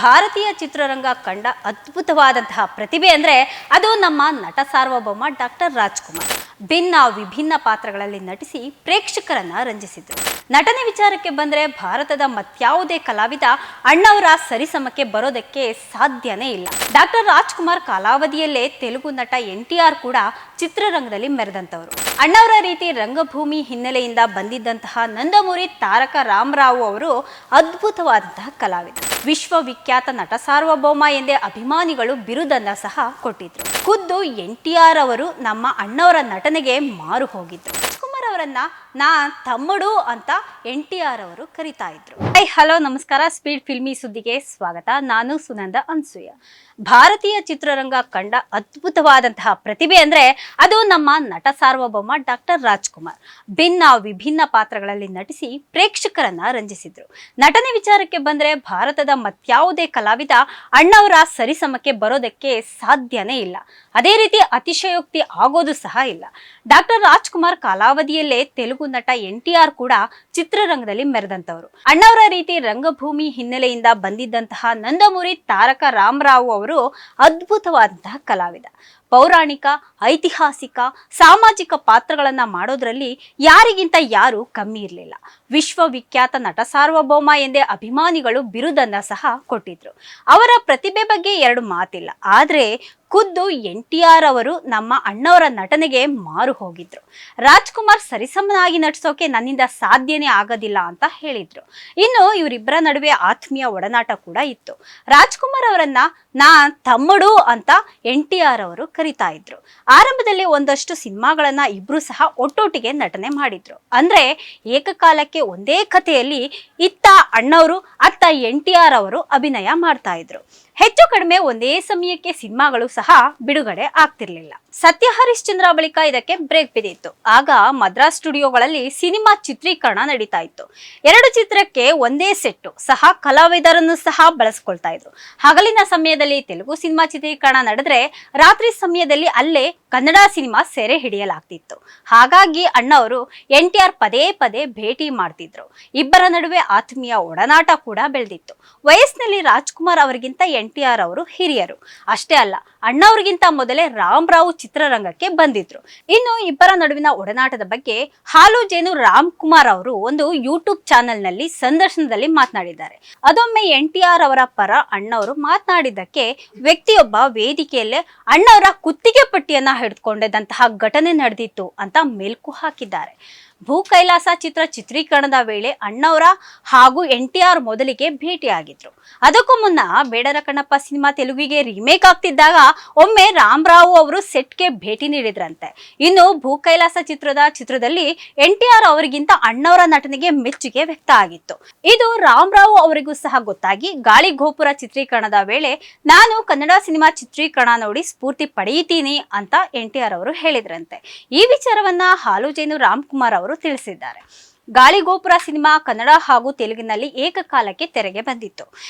ಭಾರತೀಯ ಚಿತ್ರರಂಗ ಕಂಡ ಅದ್ಭುತವಾದಂತಹ ಪ್ರತಿಭೆ ಅಂದರೆ ಅದು ನಮ್ಮ ನಟ ಸಾರ್ವಭೌಮ ಡಾಕ್ಟರ್ ರಾಜ್ಕುಮಾರ್. ಭಿನ್ನ ವಿಭಿನ್ನ ಪಾತ್ರಗಳಲ್ಲಿ ನಟಿಸಿ ಪ್ರೇಕ್ಷಕರನ್ನ ರಂಜಿಸಿದ್ರು. ನಟನೆ ವಿಚಾರಕ್ಕೆ ಬಂದರೆ ಭಾರತದ ಮತ್ಯಾವುದೇ ಕಲಾವಿದ ಅಣ್ಣವರ ಸರಿಸಮಕ್ಕೆ ಬರೋದಕ್ಕೆ ಸಾಧ್ಯನೇ ಇಲ್ಲ. ಡಾಕ್ಟರ್ ರಾಜ್ಕುಮಾರ್ ಕಾಲಾವಧಿಯಲ್ಲೇ ತೆಲುಗು ನಟ NTR ಕೂಡ ಚಿತ್ರರಂಗದಲ್ಲಿ ಮೆರೆದಂತವರು. ಅಣ್ಣವರ ರೀತಿ ರಂಗಭೂಮಿ ಹಿನ್ನೆಲೆಯಿಂದ ಬಂದಿದ್ದಂತಹ ನಂದಮೂರಿ ತಾರಕ ರಾಮರಾವ್ ಅವರು ಅದ್ಭುತವಾದಂತಹ ಕಲಾವಿದ. ವಿಶ್ವವಿಖ್ಯಾತ ನಟ ಸಾರ್ವಭೌಮ ಎಂದೇ ಅಭಿಮಾನಿಗಳು ಬಿರುದನ್ನ ಸಹ ಕೊಟ್ಟಿದ್ರು. ಖುದ್ದು NTR ಅವರು ನಮ್ಮ ಅಣ್ಣವರ ನಟನೆಗೆ ಮಾರು ಹೋಗಿದ್ರು. ರಾಜ್ಕುಮಾರ್ ಅವರನ್ನ ನಾ ತಮ್ಮಡು ಅಂತ NTR ಅವರು ಕರೀತಾ ಇದ್ರು. ಹಲೋ ನಮಸ್ಕಾರ, ಸ್ಪೀಡ್ ಫಿಲ್ಮಿ ಸುದ್ದಿಗೆ ಸ್ವಾಗತ. ನಾನು ಸುನಂದ ಅನ್ಸೂಯ. ಭಾರತೀಯ ಚಿತ್ರರಂಗ ಕಂಡ ಅದ್ಭುತವಾದಂತಹ ಪ್ರತಿಭೆ ಅಂದ್ರೆ ಅದು ನಮ್ಮ ನಟ ಸಾರ್ವಭೌಮ ಡಾಕ್ಟರ್ ರಾಜ್ಕುಮಾರ್. ಭಿನ್ನ ವಿಭಿನ್ನ ಪಾತ್ರಗಳಲ್ಲಿ ನಟಿಸಿ ಪ್ರೇಕ್ಷಕರನ್ನ ರಂಜಿಸಿದ್ರು. ನಟನೆ ವಿಚಾರಕ್ಕೆ ಬಂದ್ರೆ ಭಾರತದ ಮತ್ಯಾವುದೇ ಕಲಾವಿದ ಅಣ್ಣವರ ಸರಿಸಮಕ್ಕೆ ಬರೋದಕ್ಕೆ ಸಾಧ್ಯನೇ ಇಲ್ಲ. ಅದೇ ರೀತಿ ಅತಿಶಯೋಕ್ತಿ ಆಗೋದು ಸಹ ಇಲ್ಲ. ಡಾಕ್ಟರ್ ರಾಜ್ಕುಮಾರ್ ಕಾಲಾವಧಿಯಲ್ಲೇ ತೆಲುಗು ನಟ NTR ಕೂಡ ಚಿತ್ರರಂಗದಲ್ಲಿ ಮೆರೆದಂತವರು. ಅಣ್ಣವರ ರೀತಿ ರಂಗಭೂಮಿ ಹಿನ್ನೆಲೆಯಿಂದ ಬಂದಿದ್ದಂತಹ ನಂದಮೂರಿ ತಾರಕ ರಾಮರಾವ್ ಅವರು ಅದ್ಭುತವಾದಂತಹ ಕಲಾವಿದ. ಪೌರಾಣಿಕ, ಐತಿಹಾಸಿಕ, ಸಾಮಾಜಿಕ ಪಾತ್ರಗಳನ್ನ ಮಾಡೋದ್ರಲ್ಲಿ ಯಾರಿಗಿಂತ ಯಾರು ಕಮ್ಮಿ ಇರಲಿಲ್ಲ. ವಿಶ್ವವಿಖ್ಯಾತ ನಟ ಸಾರ್ವಭೌಮ ಎಂದೇ ಅಭಿಮಾನಿಗಳು ಬಿರುದನ್ನ ಸಹ ಕೊಟ್ಟಿದ್ರು. ಅವರ ಪ್ರತಿಭೆ ಬಗ್ಗೆ ಎರಡು ಮಾತಿಲ್ಲ. ಆದ್ರೆ ಖುದ್ದು NTR ಅವರು ನಮ್ಮ ಅಣ್ಣವರ ನಟನೆಗೆ ಮಾರು ಹೋಗಿದ್ರು. ರಾಜ್ಕುಮಾರ್ ಸರಿಸಮನಾಗಿ ನಟಿಸೋಕೆ ನನ್ನಿಂದ ಸಾಧ್ಯನೇ ಆಗೋದಿಲ್ಲ ಅಂತ ಹೇಳಿದ್ರು. ಇನ್ನು ಇವರಿಬ್ಬರ ನಡುವೆ ಆತ್ಮೀಯ ಒಡನಾಟ ಕೂಡ ಇತ್ತು. ರಾಜ್ಕುಮಾರ್ ಅವರನ್ನ ನಾ ತಮ್ಮಡು ಅಂತ NTR ಅವರು ಕರೀತಾ ಇದ್ರು. ಆರಂಭದಲ್ಲಿ ಒಂದಷ್ಟು ಸಿನಿಮಾಗಳನ್ನ ಇಬ್ರು ಸಹ ಒಟ್ಟೊಟ್ಟಿಗೆ ನಟನೆ ಮಾಡಿದ್ರು. ಅಂದ್ರೆ ಏಕಕಾಲಕ್ಕೆ ಒಂದೇ ಕಥೆಯಲ್ಲಿ ಇತ್ತ ಅಣ್ಣವರು ಅತ್ತ NTR ಅವರು ಅಭಿನಯ ಮಾಡ್ತಾ ಇದ್ರು. ಹೆಚ್ಚು ಕಡಿಮೆ ಒಂದೇ ಸಮಯಕ್ಕೆ ಸಿನಿಮಾಗಳು ಸಹ ಬಿಡುಗಡೆ ಆಗ್ತಿರ್ಲಿಲ್ಲ. ಸತ್ಯ ಹರಿಶ್ಚಂದ್ರ ಬಳಿಕ ಇದಕ್ಕೆ ಬ್ರೇಕ್ ಬಿದ್ದಿತ್ತು. ಆಗ ಮದ್ರಾಸ್ ಸ್ಟುಡಿಯೋಗಳಲ್ಲಿ ಸಿನಿಮಾ ಚಿತ್ರೀಕರಣ ನಡೀತಾ ಇತ್ತು. ಎರಡು ಚಿತ್ರಕ್ಕೆ ಒಂದೇ ಸೆಟ್ಟು ಸಹ ಕಲಾವಿದರನ್ನು ಸಹ ಬಳಸ್ಕೊಳ್ತಾ ಇದ್ರು. ಹಗಲಿನ ಸಮಯದಲ್ಲಿ ತೆಲುಗು ಸಿನಿಮಾ ಚಿತ್ರೀಕರಣ ನಡೆದ್ರೆ ರಾತ್ರಿ ಸಮಯದಲ್ಲಿ ಅಲ್ಲೇ ಕನ್ನಡ ಸಿನಿಮಾ ಸೆರೆ ಹಿಡಿಯಲಾಗ್ತಿತ್ತು. ಹಾಗಾಗಿ ಅಣ್ಣವರು NTR ಪದೇ ಪದೇ ಭೇಟಿ ಮಾಡ್ತಿದ್ರು. ಇಬ್ಬರ ನಡುವೆ ಆತ್ಮೀಯ ಒಡನಾಟ ಕೂಡ ಬೆಳೆದಿತ್ತು. ವಯಸ್ಸಿನಲ್ಲಿ ರಾಜ್ಕುಮಾರ್ ಅವರಿಗಿಂತ NTR ಅವರು ಹಿರಿಯರು. ಅಷ್ಟೇ ಅಲ್ಲ, ಅಣ್ಣವ್ರಿಗಿಂತ ಮೊದಲೇ ರಾಮರಾವ್ ಚಿತ್ರರಂಗಕ್ಕೆ ಬಂದಿದ್ರು. ಇನ್ನು ಇಬ್ಬರ ನಡುವಿನ ಒಡನಾಟದ ಬಗ್ಗೆ ಹಾಲು ಜೇನು ರಾಮ್ಕುಮಾರ್ ಅವರು ಒಂದು ಯೂಟ್ಯೂಬ್ ಚಾನೆಲ್ ನಲ್ಲಿ ಸಂದರ್ಶನದಲ್ಲಿ ಮಾತನಾಡಿದ್ದಾರೆ. ಅದೊಮ್ಮೆ NTR ಅವರ ಪರ ಅಣ್ಣವರು ಮಾತನಾಡಿದ್ದಕ್ಕೆ ವ್ಯಕ್ತಿಯೊಬ್ಬ ವೇದಿಕೆಯಲ್ಲೇ ಅಣ್ಣವರ ಕುತ್ತಿಗೆ ಪಟ್ಟಿಯನ್ನ ಹಿಡಿದುಕೊಂಡಿದ್ದಂತಹ ಘಟನೆ ನಡೆದಿತ್ತು ಅಂತ ಮೆಲುಕು ಹಾಕಿದ್ದಾರೆ. ಭೂ ಕೈಲಾಸ ಚಿತ್ರ ಚಿತ್ರೀಕರಣದ ವೇಳೆ ಅಣ್ಣವರ ಹಾಗೂ NTR ಮೊದಲಿಗೆ ಭೇಟಿಯಾಗಿದ್ರು. ಅದಕ್ಕೂ ಮುನ್ನ ಬೇಡರ ಕಣ್ಣಪ್ಪ ಸಿನಿಮಾ ತೆಲುಗಿಗೆ ರೀಮೇಕ್ ಆಗ್ತಿದ್ದಾಗ ಒಮ್ಮೆ ರಾಮರಾವ್ ಅವರು ಸೆಟ್ಗೆ ಭೇಟಿ ನೀಡಿದ್ರಂತೆ. ಇನ್ನು ಭೂ ಕೈಲಾಸ ಚಿತ್ರದಲ್ಲಿ NTR ಅವರಿಗಿಂತ ಅಣ್ಣವರ ನಟನೆಗೆ ಮೆಚ್ಚುಗೆ ವ್ಯಕ್ತ ಆಗಿತ್ತು. ಇದು ರಾಮರಾವ್ ಅವರಿಗೂ ಸಹ ಗೊತ್ತಾಗಿ ಗಾಳಿ ಗೋಪುರ ಚಿತ್ರೀಕರಣದ ವೇಳೆ ನಾನು ಕನ್ನಡ ಸಿನಿಮಾ ಚಿತ್ರೀಕರಣ ನೋಡಿ ಸ್ಫೂರ್ತಿ ಪಡೆಯುತ್ತೀನಿ ಅಂತ NTR ಅವರು ಹೇಳಿದ್ರಂತೆ. ಈ ವಿಚಾರವನ್ನ ಹಾಲು ಜೇನು ರಾಮ್ಕುಮಾರ್ ಅವರು ತಿಳಿಸಿದ್ದಾರೆ. ಗಾಳಿ ಗೋಪುರ ಸಿನಿಮಾ ಕನ್ನಡ ಹಾಗೂ ತೆಲುಗಿನಲ್ಲಿ ಏಕಕಾಲಕ್ಕೆ ತೆರೆಗೆ ಬಂದಿತ್ತು.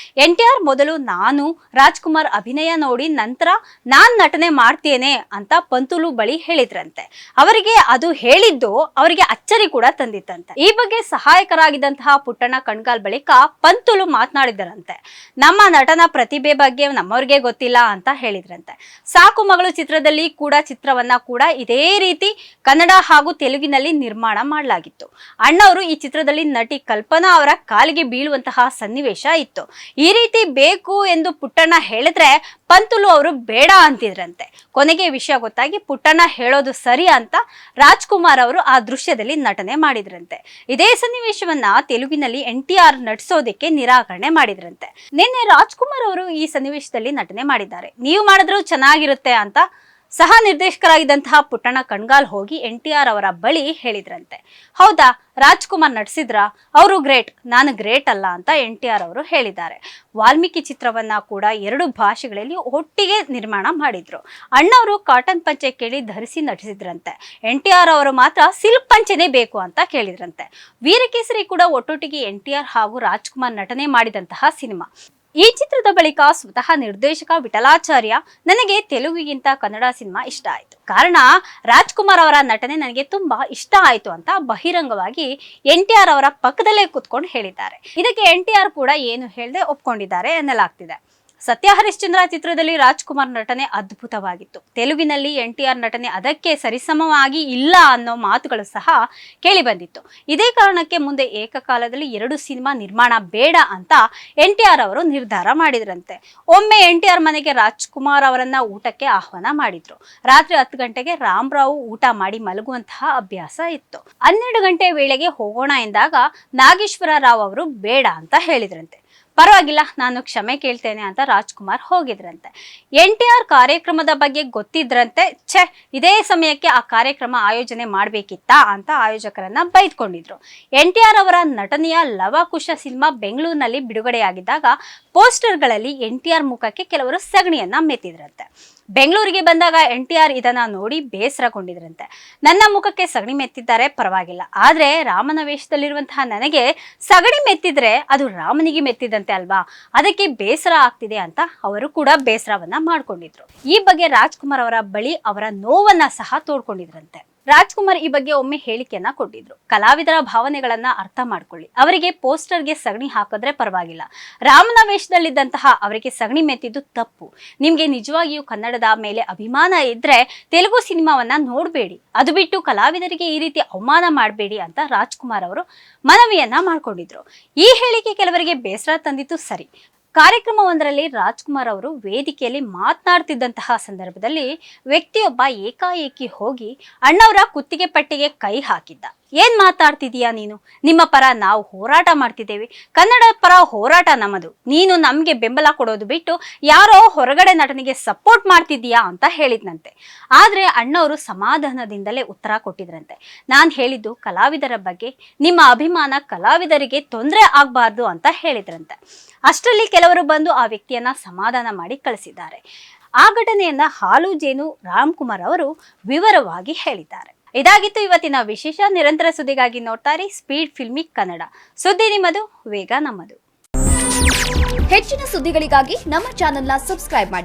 NTR ಮೊದಲು ನಾನು ರಾಜ್ಕುಮಾರ್ ಅಭಿನಯ ನೋಡಿ ನಂತರ ನಾನ್ ನಟನೆ ಮಾಡ್ತೇನೆ ಅಂತ ಪಂತುಲು ಬಳಿ ಹೇಳಿದ್ರಂತೆ. ಅವರಿಗೆ ಅದು ಹೇಳಿದ್ದು ಅವರಿಗೆ ಅಚ್ಚರಿ ಕೂಡ ತಂದಿತ್ತಂತೆ. ಈ ಬಗ್ಗೆ ಸಹಾಯಕರಾಗಿದ್ದಂತಹ ಪುಟ್ಟಣ್ಣ ಕಣ್ಗಾಲ್ ಬಳಿಕ ಪಂತುಲು ಮಾತನಾಡಿದರಂತೆ. ನಮ್ಮ ನಟನ ಪ್ರತಿಭೆ ಬಗ್ಗೆ ನಮ್ಮವ್ರಿಗೆ ಗೊತ್ತಿಲ್ಲ ಅಂತ ಹೇಳಿದ್ರಂತೆ. ಸಾಕು ಮಗಳು ಚಿತ್ರದಲ್ಲಿ ಕೂಡ ಚಿತ್ರವನ್ನ ಕೂಡ ಇದೇ ರೀತಿ ಕನ್ನಡ ಹಾಗೂ ತೆಲುಗಿನಲ್ಲಿ ನಿರ್ಮಾಣ ಮಾಡಲಾಗಿತ್ತು. ಅಣ್ಣವರು ಈ ಚಿತ್ರದಲ್ಲಿ ನಟಿ ಕಲ್ಪನಾ ಅವರ ಕಾಲಿಗೆ ಬೀಳುವಂತಹ ಸನ್ನಿವೇಶ ಇತ್ತು. ಈ ರೀತಿ ಬೇಕು ಎಂದು ಪುಟ್ಟಣ್ಣ ಹೇಳಿದ್ರೆ ಪಂತುಲು ಅವರು ಬೇಡ ಅಂತಿದ್ರಂತೆ. ಕೊನೆಗೆ ವಿಷಯ ಗೊತ್ತಾಗಿ ಪುಟ್ಟಣ್ಣ ಹೇಳೋದು ಸರಿ ಅಂತ ರಾಜ್ಕುಮಾರ್ ಅವರು ಆ ದೃಶ್ಯದಲ್ಲಿ ನಟನೆ ಮಾಡಿದ್ರಂತೆ. ಇದೇ ಸನ್ನಿವೇಶವನ್ನ ತೆಲುಗಿನಲ್ಲಿ NTR ನಟಿಸೋದಕ್ಕೆ ನಿರಾಕರಣೆ ಮಾಡಿದ್ರಂತೆ. ನಿನ್ನೆ ರಾಜ್ಕುಮಾರ್ ಅವರು ಈ ಸನ್ನಿವೇಶದಲ್ಲಿ ನಟನೆ ಮಾಡಿದ್ದಾರೆ. ನೀವು ಮಾಡಿದ್ರು ಚೆನ್ನಾಗಿರುತ್ತೆ ಅಂತ ಸಹ ನಿರ್ದೇಶಕರಾಗಿದ್ದಂತಹ ಪುಟ್ಟಣ್ಣ ಕಣ್ಗಾಲ್ ಹೋಗಿ NTR ಅವರ ಬಳಿ ಹೇಳಿದ್ರಂತೆ. ಹೌದಾ, ರಾಜ್ಕುಮಾರ್ ನಟಿಸಿದ್ರ? ಅವರು ಗ್ರೇಟ್, ನಾನು ಗ್ರೇಟ್ ಅಲ್ಲ ಅಂತ NTR ಅವರು ಹೇಳಿದ್ದಾರೆ. ವಾಲ್ಮೀಕಿ ಚಿತ್ರವನ್ನ ಕೂಡ 2 ಭಾಷೆಗಳಲ್ಲಿ ಒಟ್ಟಿಗೆ ನಿರ್ಮಾಣ ಮಾಡಿದ್ರು. ಅಣ್ಣವರು ಕಾಟನ್ ಪಂಚೆ ಕೇಳಿ ಧರಿಸಿ ನಟಿಸಿದ್ರಂತೆ. NTR ಅವರು ಮಾತ್ರ ಸಿಲ್ಕ್ ಪಂಚೆನೇ ಬೇಕು ಅಂತ ಕೇಳಿದ್ರಂತೆ. ವೀರಕೇಸರಿ ಕೂಡ ಒಟ್ಟೊಟ್ಟಿಗೆ NTR ಹಾಗೂ ರಾಜ್ಕುಮಾರ್ ನಟನೆ ಮಾಡಿದಂತಹ ಸಿನಿಮಾ. ಈ ಚಿತ್ರದ ಬಳಿಕ ಸ್ವತಃ ನಿರ್ದೇಶಕ ವಿಠಲಾಚಾರ್ಯ ನನಗೆ ತೆಲುಗಿಗಿಂತ ಕನ್ನಡ ಸಿನಿಮಾ ಇಷ್ಟ ಆಯ್ತು, ಕಾರಣ ರಾಜ್ಕುಮಾರ್ ಅವರ ನಟನೆ ನನಗೆ ತುಂಬಾ ಇಷ್ಟ ಆಯ್ತು ಅಂತ ಬಹಿರಂಗವಾಗಿ NTR ಅವರ ಪಕ್ಕದಲ್ಲೇ ಕೂತ್ಕೊಂಡು ಹೇಳಿದ್ದಾರೆ. ಇದಕ್ಕೆ NTR ಕೂಡ ಏನು ಹೇಳದೆ ಒಪ್ಕೊಂಡಿದ್ದಾರೆ ಎನ್ನಲಾಗ್ತಿದೆ. ಸತ್ಯ ಹರಿಶ್ಚಂದ್ರ ಚಿತ್ರದಲ್ಲಿ ರಾಜ್ಕುಮಾರ್ ನಟನೆ ಅದ್ಭುತವಾಗಿತ್ತು. ತೆಲುಗಿನಲ್ಲಿ NTR ನಟನೆ ಅದಕ್ಕೆ ಸರಿಸಮವಾಗಿ ಇಲ್ಲ ಅನ್ನೋ ಮಾತುಗಳು ಸಹ ಕೇಳಿ ಬಂದಿತ್ತು. ಇದೇ ಕಾರಣಕ್ಕೆ ಮುಂದೆ ಏಕಕಾಲದಲ್ಲಿ 2 ಸಿನಿಮಾ ನಿರ್ಮಾಣ ಬೇಡ ಅಂತ NTR ಅವರು ನಿರ್ಧಾರ ಮಾಡಿದ್ರಂತೆ. ಒಮ್ಮೆ NTR ಮನೆಗೆ ರಾಜ್ಕುಮಾರ್ ಅವರನ್ನ ಊಟಕ್ಕೆ ಆಹ್ವಾನ ಮಾಡಿದ್ರು. ರಾತ್ರಿ 10 ಗಂಟೆಗೆ ರಾಮರಾವ್ ಊಟ ಮಾಡಿ ಮಲಗುವಂತಹ ಅಭ್ಯಾಸ ಇತ್ತು. 12 ಗಂಟೆ ವೇಳೆಗೆ ಹೋಗೋಣ ಎಂದಾಗ ನಾಗೇಶ್ವರ ರಾವ್ ಅವರು ಬೇಡ ಅಂತ ಹೇಳಿದ್ರಂತೆ. ಪರವಾಗಿಲ್ಲ, ನಾನು ಕ್ಷಮೆ ಕೇಳ್ತೇನೆ ಅಂತ ರಾಜ್ಕುಮಾರ್ ಹೋಗಿದ್ರಂತೆ. NTR ಕಾರ್ಯಕ್ರಮದ ಬಗ್ಗೆ ಗೊತ್ತಿದ್ರಂತೆ. ಇದೇ ಸಮಯಕ್ಕೆ ಆ ಕಾರ್ಯಕ್ರಮ ಆಯೋಜನೆ ಮಾಡ್ಬೇಕಿತ್ತಾ ಅಂತ ಆಯೋಜಕರನ್ನ ಬೈದ್ಕೊಂಡಿದ್ರು. NTR ಅವರ ನಟನೆಯ ಲವಕುಶ ಸಿನಿಮಾ ಬೆಂಗಳೂರಿನಲ್ಲಿ ಬಿಡುಗಡೆಯಾಗಿದ್ದಾಗ ಪೋಸ್ಟರ್ಗಳಲ್ಲಿ NTR ಮುಖಕ್ಕೆ ಕೆಲವರು ಸಗಣಿಯನ್ನ ಮೆತ್ತಿದ್ರಂತೆ. ಬೆಂಗಳೂರಿಗೆ ಬಂದಾಗ NTR ಇದನ್ನ ನೋಡಿ ಬೇಸರಗೊಂಡಿದ್ರಂತೆ. ನನ್ನ ಮುಖಕ್ಕೆ ಸಗಣಿ ಮೆತ್ತಿದ್ದಾರೆ, ಪರವಾಗಿಲ್ಲ, ಆದ್ರೆ ರಾಮನ ವೇಷದಲ್ಲಿರುವಂತಹ ನನಗೆ ಸಗಣಿ ಮೆತ್ತಿದ್ರೆ ಅದು ರಾಮನಿಗೆ ಮೆತ್ತಿದಂತೆ ಅಲ್ವಾ, ಅದಕ್ಕೆ ಬೇಸರ ಆಗ್ತಿದೆ ಅಂತ ಅವರು ಕೂಡ ಬೇಸರವನ್ನ ಮಾಡ್ಕೊಂಡಿದ್ರು. ಈ ಬಗ್ಗೆ ರಾಜ್ಕುಮಾರ್ ಅವರ ಬಳಿ ಅವರ ನೋವನ್ನ ಸಹ ತೋಡ್ಕೊಂಡಿದ್ರಂತೆ. ರಾಜ್ಕುಮಾರ್ ಈ ಬಗ್ಗೆ ಒಮ್ಮೆ ಹೇಳಿಕೆಯನ್ನ ಕೊಟ್ಟಿದ್ರು. ಕಲಾವಿದರ ಭಾವನೆಗಳನ್ನ ಅರ್ಥ ಮಾಡ್ಕೊಳ್ಳಿ, ಅವರಿಗೆ ಪೋಸ್ಟರ್ಗೆ ಸಗಣಿ ಹಾಕಿದ್ರೆ ಪರವಾಗಿಲ್ಲ, ರಾಮನ ವೇಷದಲ್ಲಿದ್ದಂತಹ ಅವರಿಗೆ ಸಗಣಿ ಮೆತ್ತಿದ್ದು ತಪ್ಪು. ನಿಮ್ಗೆ ನಿಜವಾಗಿಯೂ ಕನ್ನಡದ ಮೇಲೆ ಅಭಿಮಾನ ಇದ್ರೆ ತೆಲುಗು ಸಿನಿಮಾವನ್ನ ನೋಡ್ಬೇಡಿ, ಅದು ಬಿಟ್ಟು ಕಲಾವಿದರಿಗೆ ಈ ರೀತಿ ಅವಮಾನ ಮಾಡಬೇಡಿ ಅಂತ ರಾಜ್ಕುಮಾರ್ ಅವರು ಮನವಿಯನ್ನ ಮಾಡ್ಕೊಂಡಿದ್ರು. ಈ ಹೇಳಿಕೆ ಕೆಲವರಿಗೆ ಬೇಸರ ತಂದಿತ್ತು ಸರಿ. ಕಾರ್ಯಕ್ರಮವೊಂದರಲ್ಲಿ ರಾಜ್ಕುಮಾರ್ ಅವರು ವೇದಿಕೆಯಲ್ಲಿ ಮಾತನಾಡ್ತಿದ್ದಂತಹ ಸಂದರ್ಭದಲ್ಲಿ ವ್ಯಕ್ತಿಯೊಬ್ಬ ಏಕಾಏಕಿ ಹೋಗಿ ಅಣ್ಣವರ ಕುತ್ತಿಗೆ ಪಟ್ಟಿಗೆ ಕೈ ಹಾಕಿದ್ದ. ಏನ್ ಮಾತಾಡ್ತಿದೀಯಾ ನೀನು, ನಿಮ್ಮ ಪರ ನಾವು ಹೋರಾಟ ಮಾಡ್ತಿದ್ದೇವೆ, ಕನ್ನಡ ಪರ ಹೋರಾಟ ನಮ್ಮದು, ನೀನು ನಮ್ಗೆ ಬೆಂಬಲ ಕೊಡೋದು ಬಿಟ್ಟು ಯಾರೋ ಹೊರಗಡೆ ನಟನಿಗೆ ಸಪೋರ್ಟ್ ಮಾಡ್ತಿದೀಯಾ ಅಂತ ಹೇಳಿದ್ನಂತೆ. ಆದ್ರೆ ಅಣ್ಣವರು ಸಮಾಧಾನದಿಂದಲೇ ಉತ್ತರ ಕೊಟ್ಟಿದ್ರಂತೆ. ನಾನ್ ಹೇಳಿದ್ದು ಕಲಾವಿದರ ಬಗ್ಗೆ, ನಿಮ್ಮ ಅಭಿಮಾನ ಕಲಾವಿದರಿಗೆ ತೊಂದರೆ ಆಗ್ಬಾರ್ದು ಅಂತ ಹೇಳಿದ್ರಂತೆ. ಅಷ್ಟರಲ್ಲಿ ಕೆಲವರು ಬಂದು ಆ ವ್ಯಕ್ತಿಯನ್ನ ಸಮಾಧಾನ ಮಾಡಿ ಕಳಿಸಿದ್ದಾರೆ. ಆ ಘಟನೆಯನ್ನ ಹಾಲು ಜೇನು ರಾಮ್ಕುಮಾರ್ ಅವರು ವಿವರವಾಗಿ ಹೇಳಿದ್ದಾರೆ. ಇದಾಗಿತ್ತು ಇವತ್ತಿನ ವಿಶೇಷ. ನಿರಂತರ ಸುದ್ದಿಗಾಗಿ ನೋಡ್ತಾರೆ ಸ್ಪೀಡ್ ಫಿಲ್ಮಿ ಕನ್ನಡ. ಸುದ್ದಿ ನಿಮ್ಮದು, ವೇಗ ನಮ್ಮದು. ಹೆಚ್ಚಿನ ಸುದ್ದಿಗಳಿಗಾಗಿ ನಮ್ಮ ಚಾನೆಲ್ನ ಸಬ್ಸ್ಕ್ರೈಬ್ ಮಾಡಿ.